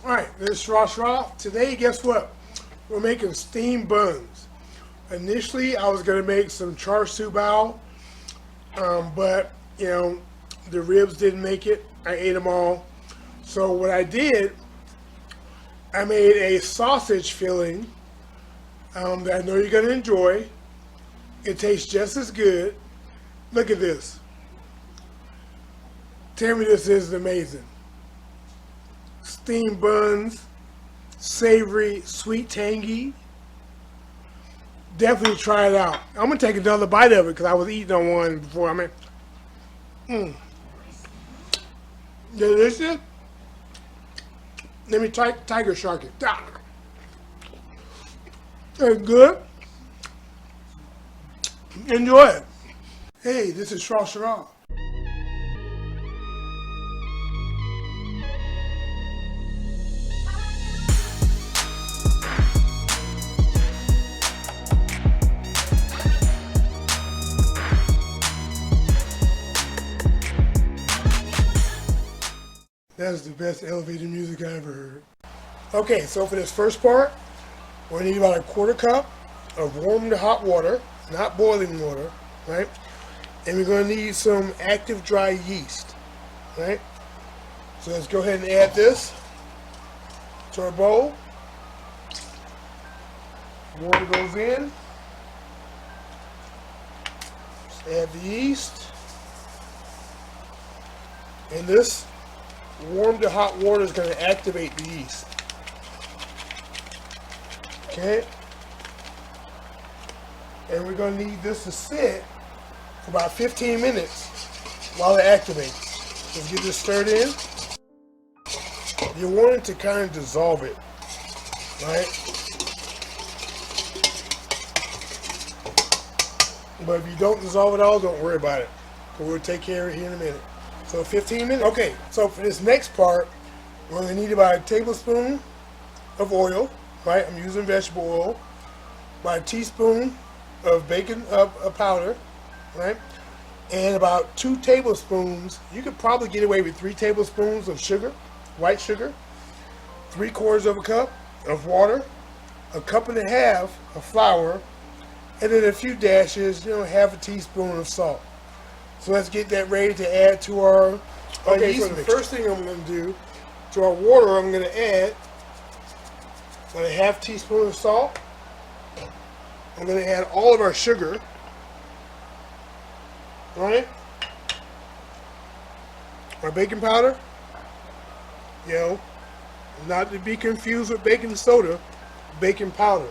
Alright, this is Shrashira. Today, guess what? We're making steamed buns. Initially, I was going to make some char siu bao, but, the ribs didn't make it. I ate them all. So what I did, I made a sausage filling that I know you're going to enjoy. It tastes just as good. Look at this. Tell me this isn't amazing. Steamed buns, savory, sweet, tangy. Definitely try it out. I'm gonna take another bite of it because I was eating on one before. Delicious. Let me tiger shark it. It's good. Enjoy it. Hey, this is Shrashira. That is the best elevator music I ever heard. Okay, so for this first part, we're gonna need about a quarter cup of warm to hot water, not boiling water, right? And we're gonna need some active dry yeast, right? So let's go ahead and add this to our bowl. Water goes in. Let's add the yeast. And this warm to hot water is going to activate the yeast. Okay? And we're going to need this to sit for about 15 minutes while it activates. Let's get this stirred in. You want it to kind of dissolve it, right? But if you don't dissolve it all, don't worry about it. We'll take care of it here in a minute. So 15 minutes. Okay, so for this next part, we're going to need about a tablespoon of oil, right? I'm using vegetable oil. About a teaspoon of bacon powder, right? And about 2 tablespoons, you could probably get away with 3 tablespoons of sugar, white sugar, 3/4 of a cup of water, a cup and a half of flour, and then a few dashes, half a teaspoon of salt. So let's get that ready to add to our yeast mixture. The first thing I'm going to do to our water, I'm going to add about a half teaspoon of salt. I'm going to add all of our sugar. All right? Our baking powder. Not to be confused with baking soda, baking powder.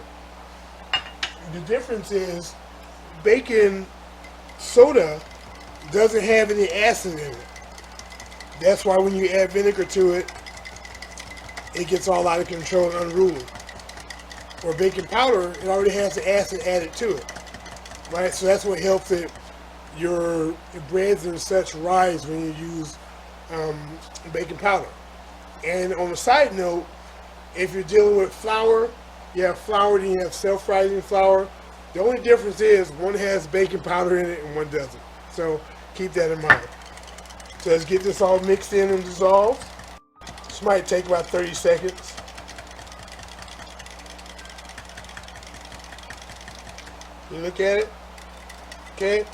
The difference is baking soda doesn't have any acid in it. That's why when you add vinegar to it, it gets all out of control and unruly. Or baking powder, it already has the acid added to it, right? So that's what helps your breads and such rise when you use baking powder. And on a side note, if you're dealing with flour, you have flour, then you have self-rising flour. The only difference is one has baking powder in it and one doesn't. So keep that in mind. So let's get this all mixed in and dissolved. This might take about 30 seconds. You look at it. Okay.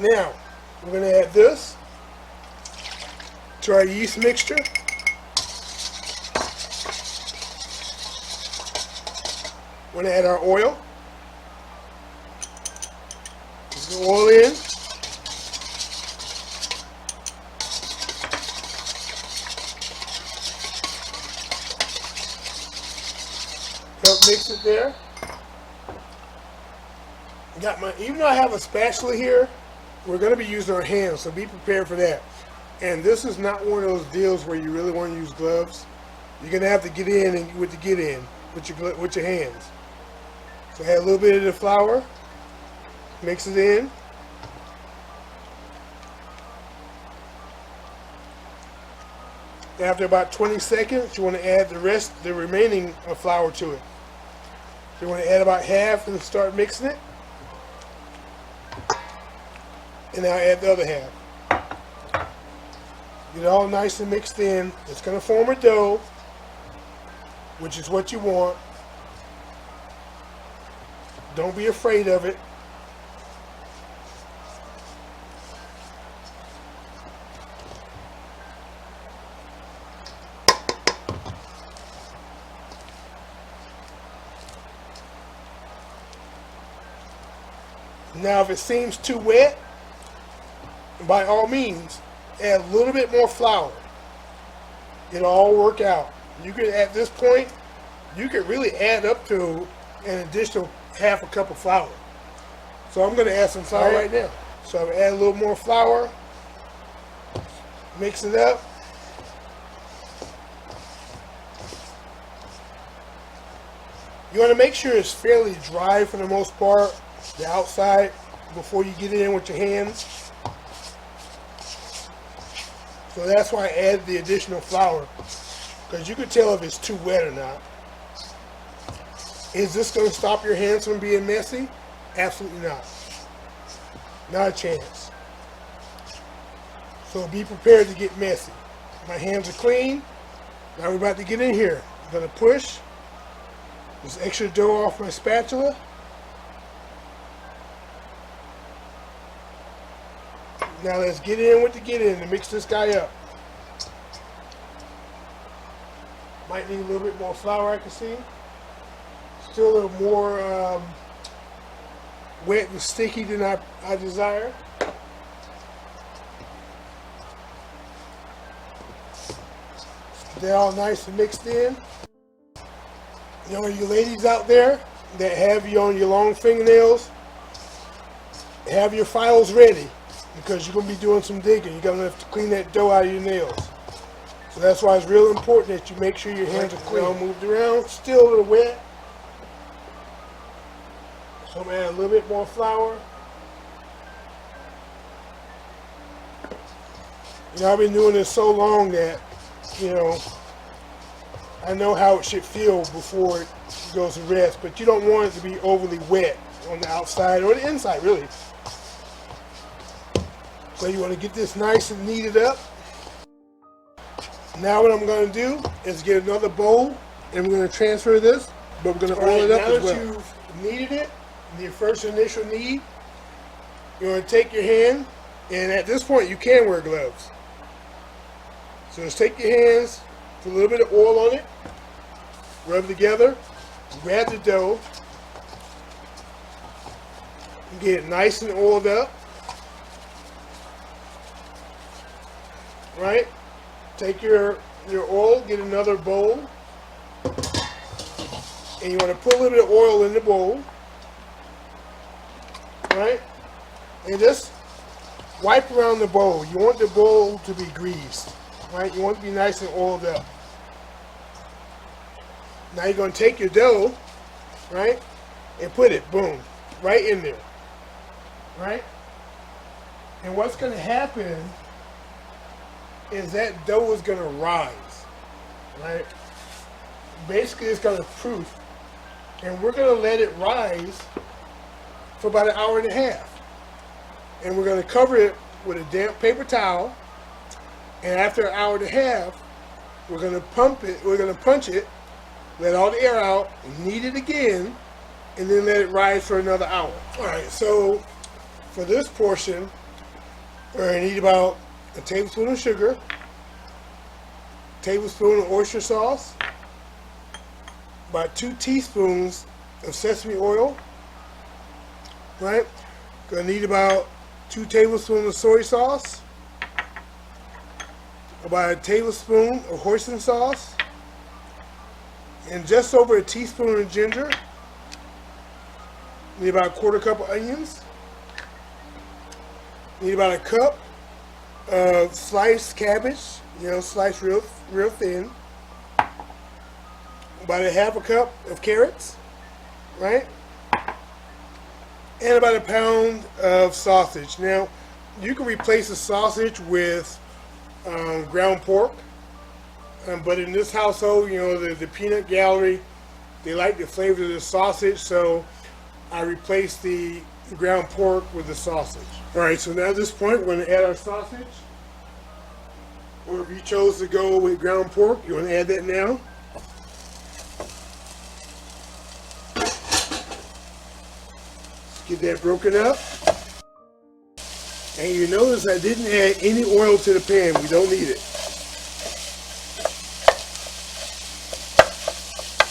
Now, we're going to add this to our yeast mixture. We're going to add our oil. Put the oil in. Help mix it there. Even though I have a spatula here, we're going to be using our hands, so be prepared for that. And this is not one of those deals where you really want to use gloves. You're going to have to get in with your hands. So add a little bit of the flour, mix it in. After about 20 seconds, you want to add the remaining flour to it. You want to add about half and start mixing it. And now add the other half. Get it all nice and mixed in. It's going to form a dough, which is what you want. Don't be afraid of it. Now, if it seems too wet, by all means, add a little bit more flour. It'll all work out. You could, at this point, you could really add up to an additional half a cup of flour. So I'm going to add some flour right now. So I'm add a little more flour, mix it up. You want to make sure it's fairly dry for the most part, the outside, before you get it in with your hands. So that's why I add the additional flour, because you can tell if it's too wet or not. Is this going to stop your hands from being messy? Absolutely not. Not a chance. So be prepared to get messy. My hands are clean. Now we're about to get in here. I'm going to push this extra dough off my spatula. Now let's get in with the get in and mix this guy up. Might need a little bit more flour, I can see. Still a little more wet and sticky than I desire. They're all nice and mixed in. You know, you ladies out there that have you on your long fingernails, have your files ready, because you're going to be doing some digging. You're going to have to clean that dough out of your nails. So that's why it's real important that you make sure your hands are clean. All moved around, still a little wet. So I'm going to add a little bit more flour. You know, I've been doing this so long that, you know, I know how it should feel before it goes to rest, but you don't want it to be overly wet on the outside or the inside, really. So you want to get this nice and kneaded up. Now what I'm going to do is get another bowl, and we're going to transfer this, but we're going to oil it up as well. Now that you've kneaded it, your first initial knead, you're going to take your hand, and at this point you can wear gloves. So just take your hands, put a little bit of oil on it, rub it together, grab the dough, and get it nice and oiled up. Right? Take your oil, get another bowl, and you want to put a little bit of oil in the bowl. Right? And just wipe around the bowl. You want the bowl to be greased. Right? You want it to be nice and oiled up. Now you're going to take your dough, right, and put it, boom, right in there. Right? And what's going to happen is that dough is going to rise, right? Basically, it's going to proof, and we're going to let it rise for about an hour and a half. And we're going to cover it with a damp paper towel, and after an hour and a half, we're going to punch it, let all the air out, knead it again, and then let it rise for another hour. All right, so for this portion, we're going to need about a tablespoon of sugar, tablespoon of oyster sauce, about 2 teaspoons of sesame oil, right? Gonna need about 2 tablespoons of soy sauce, about a tablespoon of hoisin sauce, and just over a teaspoon of ginger. Need about a 1/4 cup of onions. Need about a cup of sliced cabbage, you know, sliced real thin. About a 1/2 cup of carrots, right? And about a pound of sausage. Now, you can replace the sausage with ground pork, but in this household, you know, the peanut gallery, they like the flavor of the sausage, so I replaced the ground pork with the sausage. All right, so now at this point, we're going to add our sausage. Or if you chose to go with ground pork, you want to add that now. Get that broken up. And you notice I didn't add any oil to the pan. We don't need it.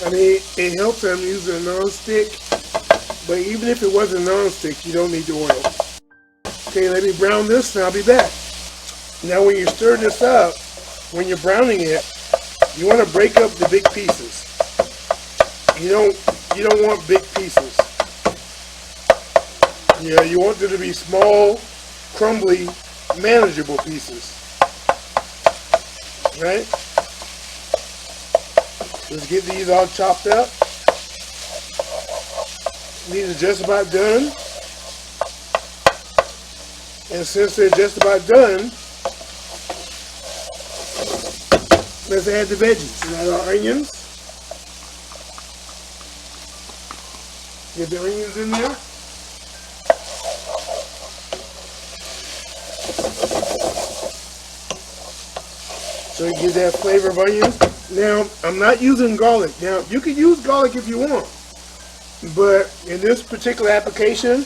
I mean, it helps that I'm using a non-stick, but even if it wasn't non-stick, you don't need the oil. Okay, let me brown this and I'll be back. Now when you stir this up, when you're browning it, you want to break up the big pieces. You don't want big pieces. Yeah, you want them to be small, crumbly, manageable pieces. Right? Let's get these all chopped up. These are just about done. And since they're just about done, let's add the veggies. And add our onions. Get the onions in there. So you get that flavor of onions. Now, I'm not using garlic. Now, you can use garlic if you want. But in this particular application,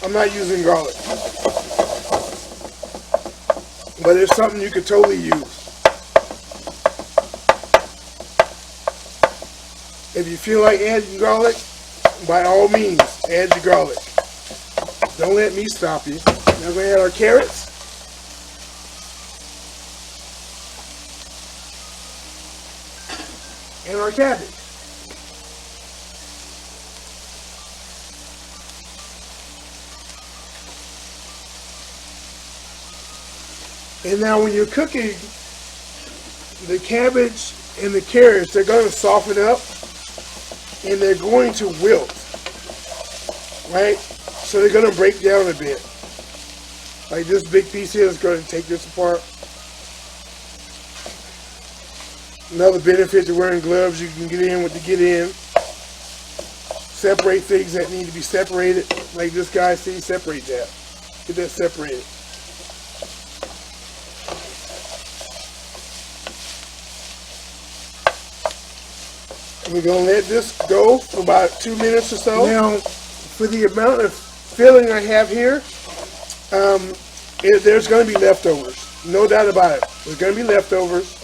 I'm not using garlic. But it's something you could totally use. If you feel like adding garlic, by all means, add your garlic. Don't let me stop you. Now we're going to add our carrots. And our cabbage. And now when you're cooking the cabbage and the carrots, they're going to soften up and they're going to wilt, right? So they're going to break down a bit. Like this big piece here is going to take this apart. Another benefit to wearing gloves, you can get in what to get in. Separate things that need to be separated. Like this guy, see, separate that. Get that separated. We're going to let this go for about 2 minutes or so. Now, for the amount of filling I have here, there's going to be leftovers. No doubt about it. There's going to be leftovers.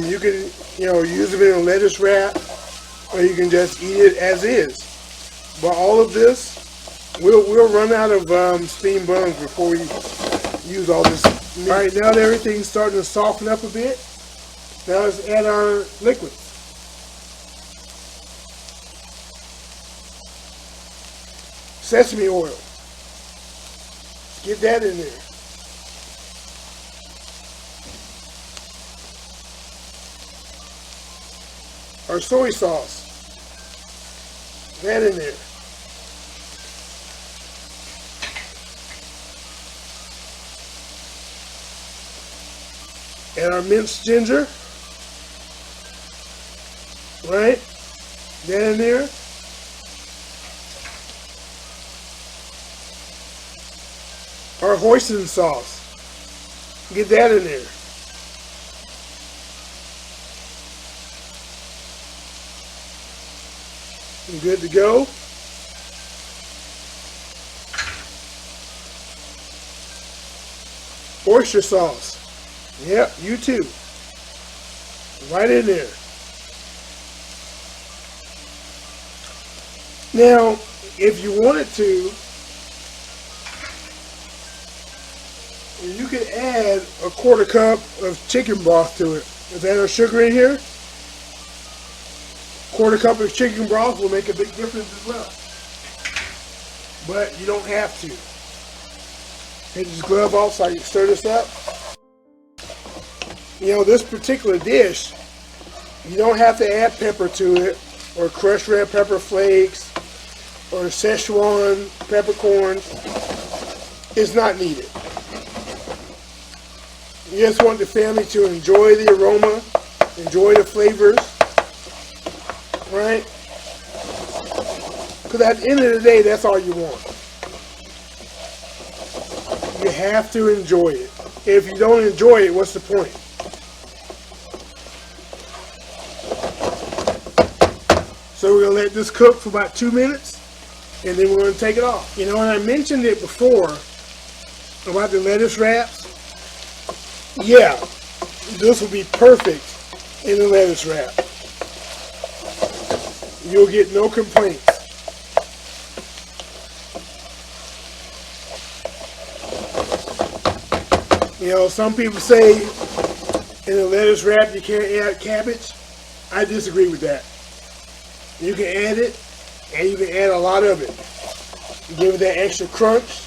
You can, use them in a lettuce wrap, or you can just eat it as is. But all of this, we'll run out of steamed buns before we use all this meat. All right, now that everything's starting to soften up a bit, now let's add our liquid. Sesame oil. Get that in there. Our soy sauce. That in there. And our minced ginger. Right? That in there. Our hoisin sauce. Get that in there. And good to go. Oyster sauce. Yep, you too. Right in there. Now, if you wanted to, you could add a 1/4 cup of chicken broth to it. Is that our sugar in here? 1/4 cup of chicken broth will make a big difference as well. But you don't have to. Take this glove off so I can stir this up. This particular dish, you don't have to add pepper to it, or crushed red pepper flakes, or Szechuan peppercorns. It's not needed. You just want the family to enjoy the aroma, enjoy the flavors, right? Because at the end of the day, that's all you want. You have to enjoy it. If you don't enjoy it, what's the point? So we're going to let this cook for about 2 minutes, and then we're going to take it off. You know, when I mentioned it before about the lettuce wraps, yeah, this will be perfect in the lettuce wrap. You'll get no complaints. You know, some people say in a lettuce wrap you can't add cabbage. I disagree with that. You can add it, and you can add a lot of it. Give it that extra crunch,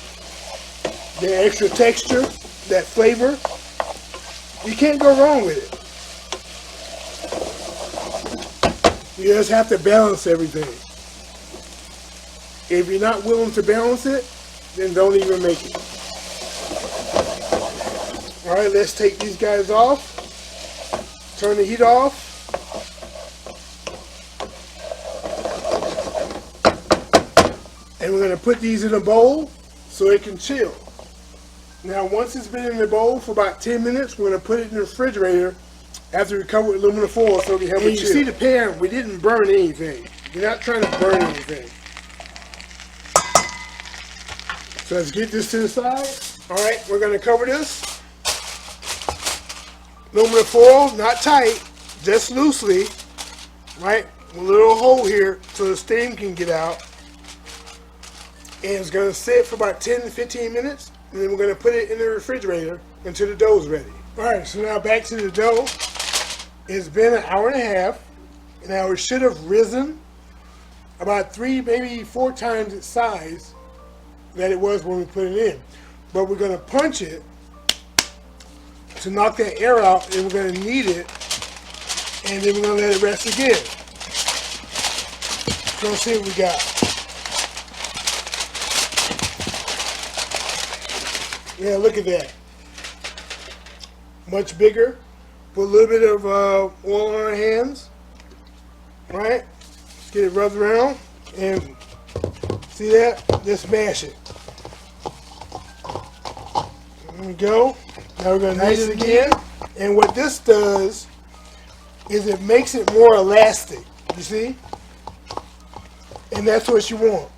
that extra texture, that flavor. You can't go wrong with it. You just have to balance everything. If you're not willing to balance it, then don't even make it. Alright, let's take these guys off. Turn the heat off. And we're going to put these in a bowl so it can chill. Now once it's been in the bowl for about 10 minutes, we're going to put it in the refrigerator after we cover it with aluminum foil so we can have it chill. You see the pan, we didn't burn anything. You're not trying to burn anything. So let's get this to the side. Alright, we're going to cover this. Aluminum foil, not tight, just loosely. Right? A little hole here so the steam can get out. And it's going to sit for about 10 to 15 minutes. And then we're going to put it in the refrigerator until the dough is ready. Alright, so now back to the dough. It's been an hour and a half. Now it should have risen about 3, maybe 4 times its size that it was when we put it in. But we're going to punch it to knock that air out, and we're going to knead it. And then we're going to let it rest again. So let's see what we got. Yeah, look at that. Much bigger. Put a little bit of oil on our hands. Right? Get it rubbed around. And see that? Just mash it. There we go. Now we're going to knead it again. And what this does is it makes it more elastic. You see? And that's what you want.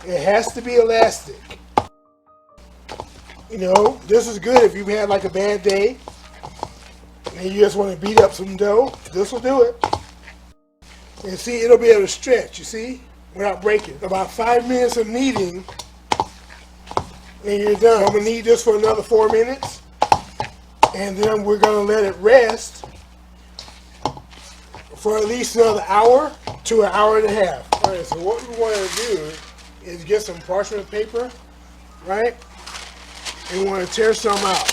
It has to be elastic. You know, this is good if you had like a bad day and you just want to beat up some dough. This will do it. And see, it'll be able to stretch, you see, without breaking. About 5 minutes of kneading and you're done. I'm going to knead this for another 4 minutes. And then we're going to let it rest for at least another hour to an hour and a half. Alright, so what we want to do is get some parchment paper, right? And we want to tear some out.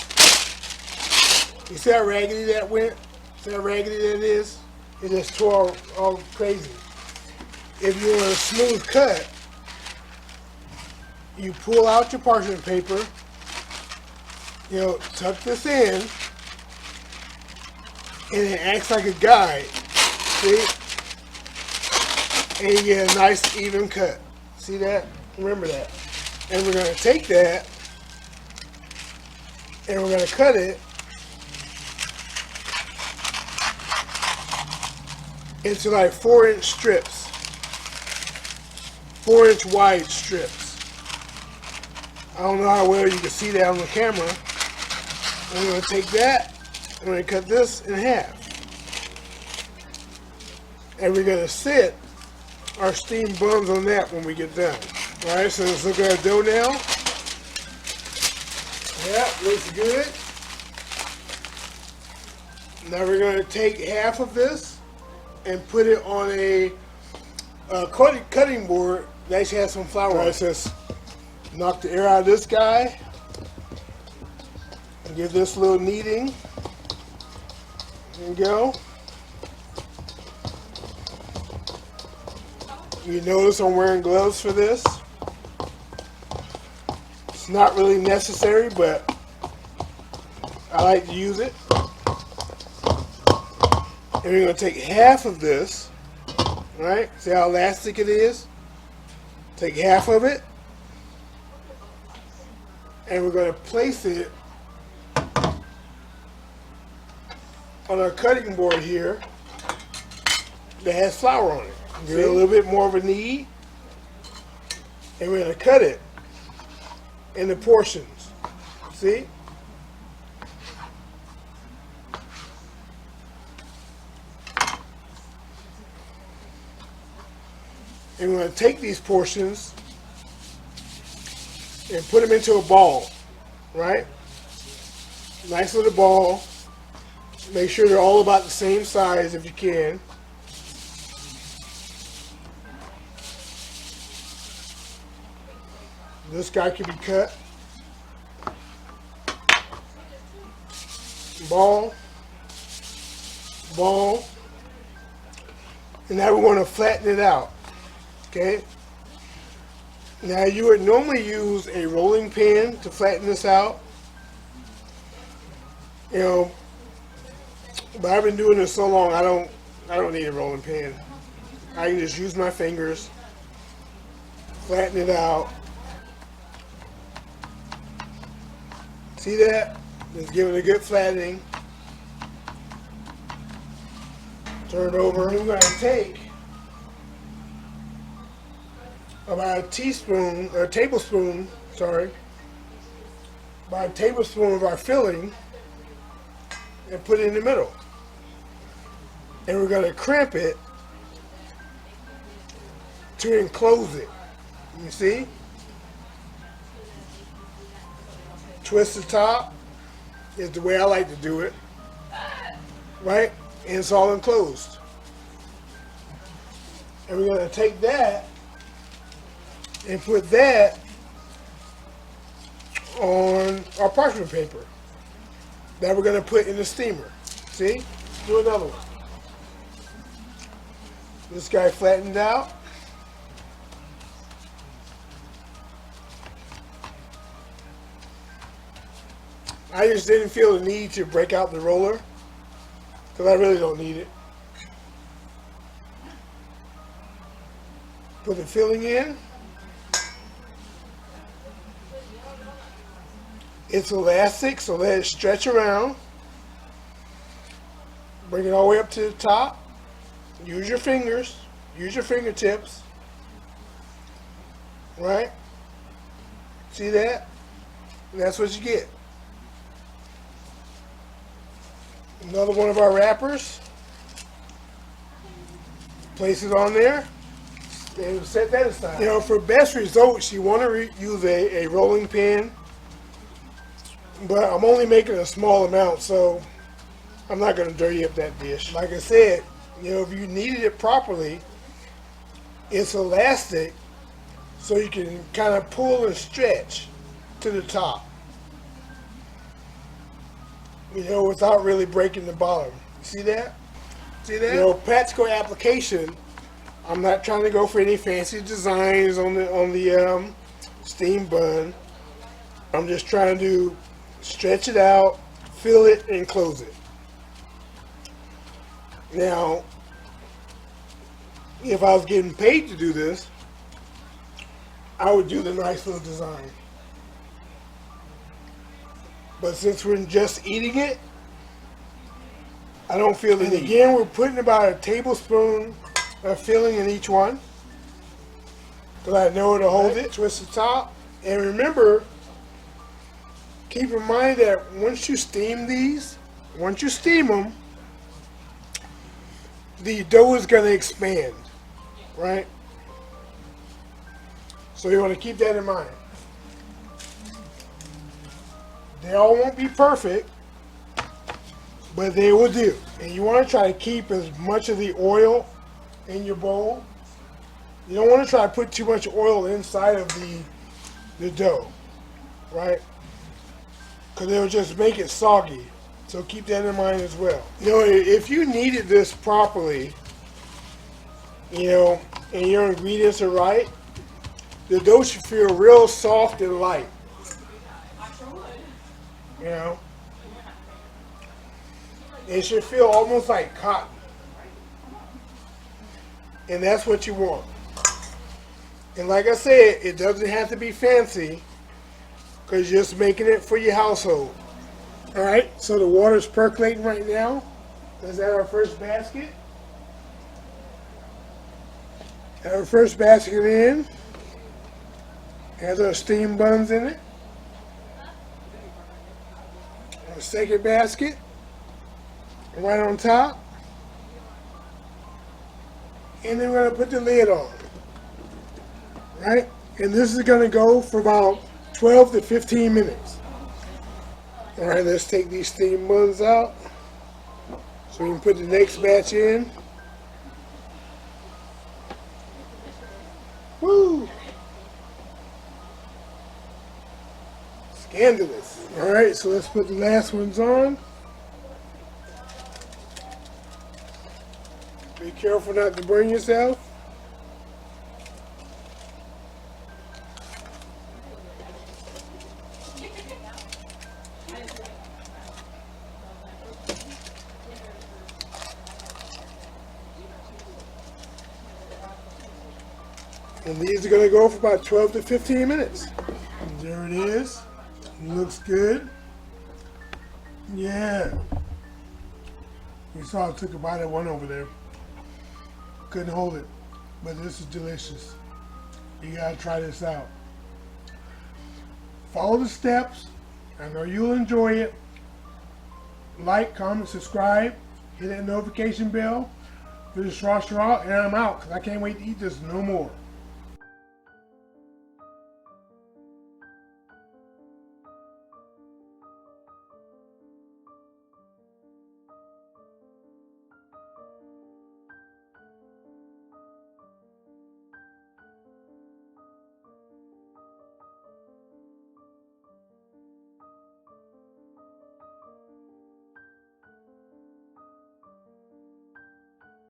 You see how raggedy that went? See how raggedy that is? It just tore all crazy. If you want a smooth cut, you pull out your parchment paper, you know, tuck this in, and it acts like a guide. See? And you get a nice even cut. See that? Remember that. And we're going to take that and we're going to cut it into like 4-inch strips. 4-inch wide strips. I don't know how well you can see that on the camera. I'm going to take that and we're going to cut this in half. And we're going to sit our steamed buns on that when we get done. Alright, so let's look at our dough now. Yeah, looks good. Now we're going to take half of this and put it on a cutting board that actually has some flour. Alright, so let's knock the air out of this guy and give this a little kneading. There you go. You notice I'm wearing gloves for this. It's not really necessary, but I like to use it. And we're going to take half of this, right? See how elastic it is? Take half of it, and we're going to place it on our cutting board here that has flour on it. Give it a little bit more of a knead, and we're going to cut it into portions. See? And we're going to take these portions and put them into a ball, right? Nice little ball. Make sure they're all about the same size if you can. This guy can be cut. Ball. Ball. And now we want to flatten it out. Okay? Now you would normally use a rolling pin to flatten this out. You know, but I've been doing this so long, I don't need a rolling pin. I can just use my fingers, flatten it out. See that? Just give it a good flattening. Turn it over. We're going to take about a tablespoon of our filling and put it in the middle. And we're going to crimp it to enclose it. You see? Twist the top is the way I like to do it. Right? And it's all enclosed. And we're going to take that and put that on our parchment paper that we're going to put in the steamer. See? Do another one. This guy flattened out. I just didn't feel the need to break out the roller because I really don't need it. Put the filling in. It's elastic, so let it stretch around. Bring it all the way up to the top. Use your fingers. Use your fingertips. Right? See that? And that's what you get. Another one of our wrappers. Place it on there. And set that aside. You know, for best results, you want to use a rolling pin. But I'm only making a small amount, so I'm not going to dirty up that dish. Like I said, you know, if you kneaded it properly, it's elastic, so you can kind of pull and stretch to the top. You know, without really breaking the bottom. See that? See that? You know, practical application. I'm not trying to go for any fancy designs on the steamed bun. I'm just trying to stretch it out, fill it, and close it. Now, if I was getting paid to do this, I would do the nice little design. But since we're just eating it, I don't feel the need. And again, we're putting about a tablespoon of filling in each one, because I know it'll hold it. Twist the top. And remember, keep in mind that once you steam them, the dough is going to expand, right? So you want to keep that in mind. They all won't be perfect, but they will do. And you want to try to keep as much of the oil in your bowl. You don't want to try to put too much oil inside of the dough, right? Because it'll just make it soggy. So keep that in mind as well. You know, if you kneaded this properly, you know, and your ingredients are right, the dough should feel real soft and light. You know, it should feel almost like cotton. And that's what you want. And like I said, it doesn't have to be fancy, because you're just making it for your household. Alright, so the water's percolating right now. Let's add our first basket. Add our first basket in. Has our steamed buns in it. Our second basket, right on top. And then we're going to put the lid on. Right? And this is going to go for about 12 to 15 minutes. Alright, let's take these steamed buns out so we can put the next batch in. Woo! Scandalous. Alright, so let's put the last ones on. Be careful not to burn yourself. And these are going to go for about 12 to 15 minutes. And there it is. It looks good. Yeah. We saw I took a bite of one over there. Couldn't hold it. But this is delicious. You got to try this out. Follow the steps. I know you'll enjoy it. Like, comment, subscribe. Hit that notification bell. This is Shrashira, and I'm out because I can't wait to eat this no more.